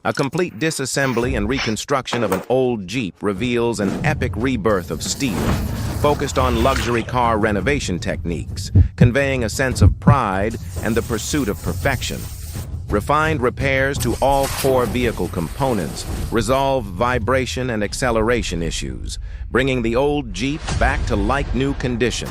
A complete disassembly and reconstruction of an old Jeep reveals an epic rebirth of steel, focused on luxury car renovation techniques, conveying a sense of pride and the pursuit of perfection. Refined repairs to all core vehicle components resolve vibration and acceleration issues, bringing the old Jeep back to like-new condition.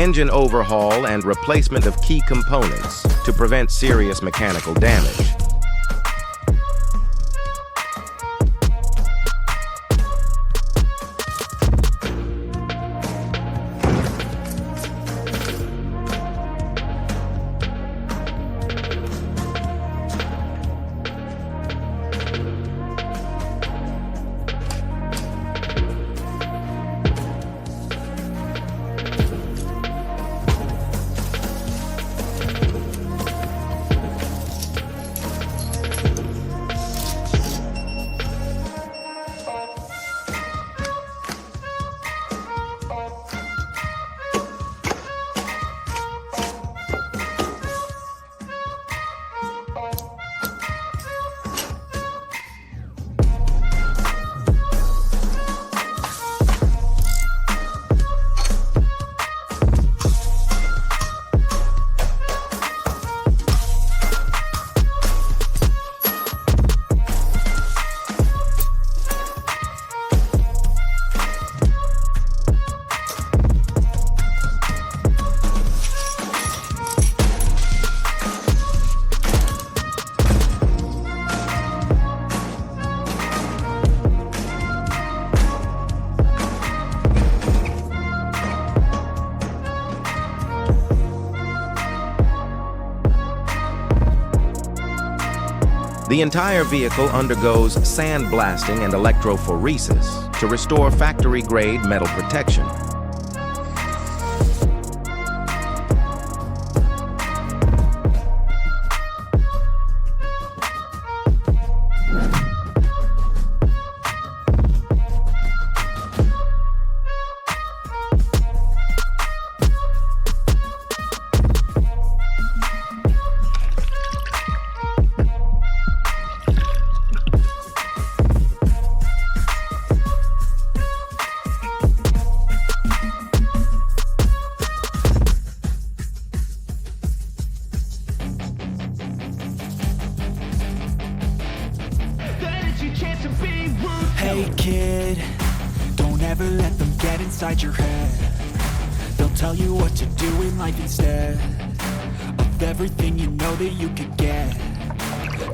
engine overhaul and replacement of key components to prevent serious mechanical damage. The entire vehicle undergoes sandblasting and electrophoresis to restore factory-grade metal protection. Hey kid, don't ever let them get inside your head. They'll tell you what to do in life instead of everything you know that you could get.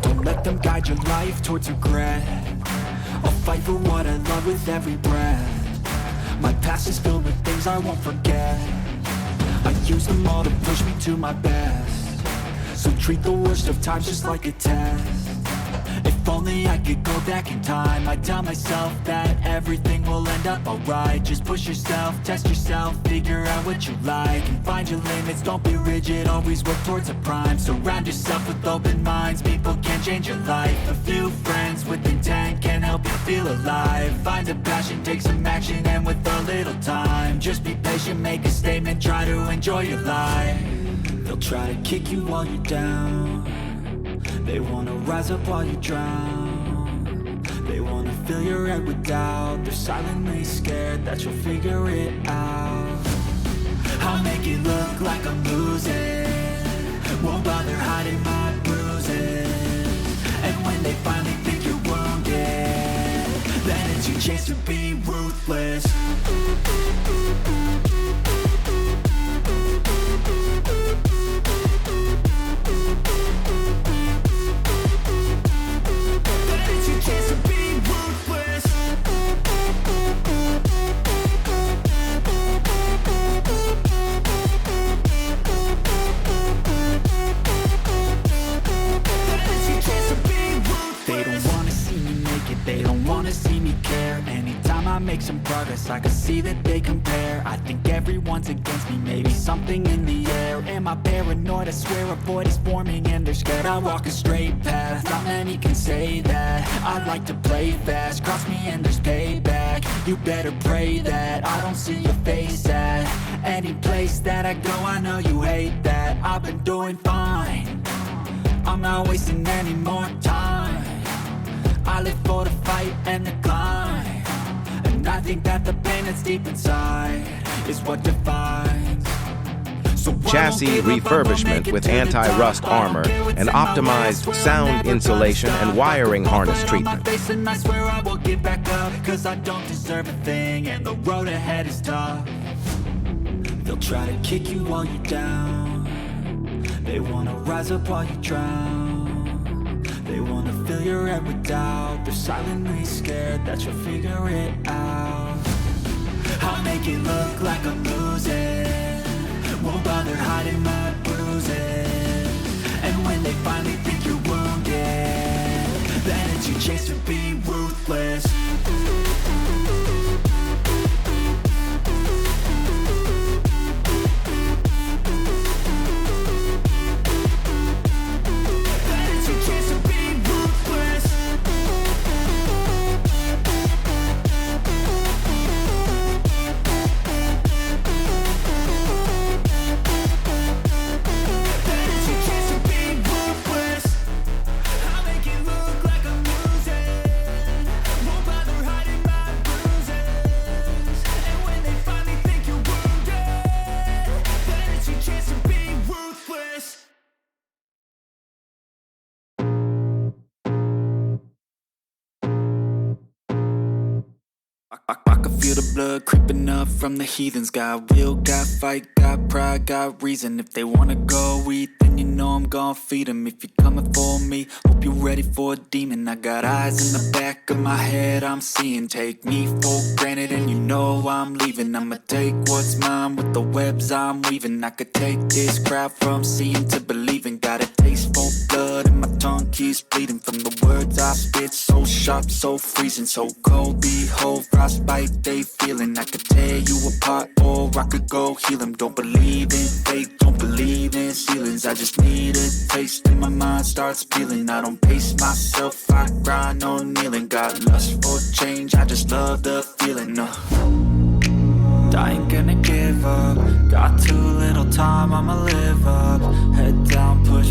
Don't let them guide your life towards regret. I'll fight for what I love with every breath. My past is filled with things I won't forget. I use them all to push me to my best. So treat the worst of times just like a test. If only I could go back in time, I'd tell myself that everything will end up alright. Just push yourself, test yourself, figure out what you like, and find your limits, don't be rigid, always work towards a prime. Surround yourself with open minds, people can change your life. A few friends with intent can help you feel alive. Find a passion, take some action, and with a little time, just be patient, make a statement, try to enjoy your life. They'll try to kick you while you're down. They wanna rise up while you drown. They wanna fill your head with doubt. They're silently scared that you'll figure it out. I'll make it look like I'm losing, won't bother hiding my bruises. And when they finally think you're wounded, then it's your chance to be ruthless. Make some progress, I can see that they compare. I think everyone's against me, maybe something in the air. Am I paranoid? I swear a void is forming and they're scared. I walk a straight path, not many can say that. I like to play fast, cross me and there's payback. You better pray that I don't see your face at any place that I go. I know you hate that. I've been doing fine, I'm not wasting any more time. I live for the fight and the climb. I think that the pain that's deep inside is what defines. So chassis refurbishment with anti-rust armor and optimized sound insulation and wiring harness treatment. And I swear I will get back up, 'cause I don't deserve a thing and the road ahead is tough. They'll try to kick you while you're down. They wanna rise up while you drown. They wanna fill your head with doubt. They're silently scared that you'll figure it out. I'll make it look like I'm losing. Won't bother hiding my bruises. And when they finally think you're wounded, then it's your chance to be ruthless. I can feel the blood creeping up from the heathens. Got will, got fight, got pride, got reason. If they wanna go eat, then you know I'm gon' feed them. If you're coming for me, hope you're ready for a demon. I got eyes in the back of my head, I'm seeing. Take me for granted and you know I'm leaving. I'ma take what's mine with the webs I'm weaving. I could take this crowd from seeing to believing. Got a taste for blood and my tongue keeps bleeding from the words I spit. So sharp, so freezing, so cold. Behold, frostbite they feeling. I could tear you apart or I could go heal them. Don't believe in fate, don't believe in ceilings. I just need a taste and my mind starts peeling. I don't pace myself, I grind on kneeling. Got lust for change, I just love the feeling. I ain't gonna give up. Got too little time, I'ma live up. Head down, push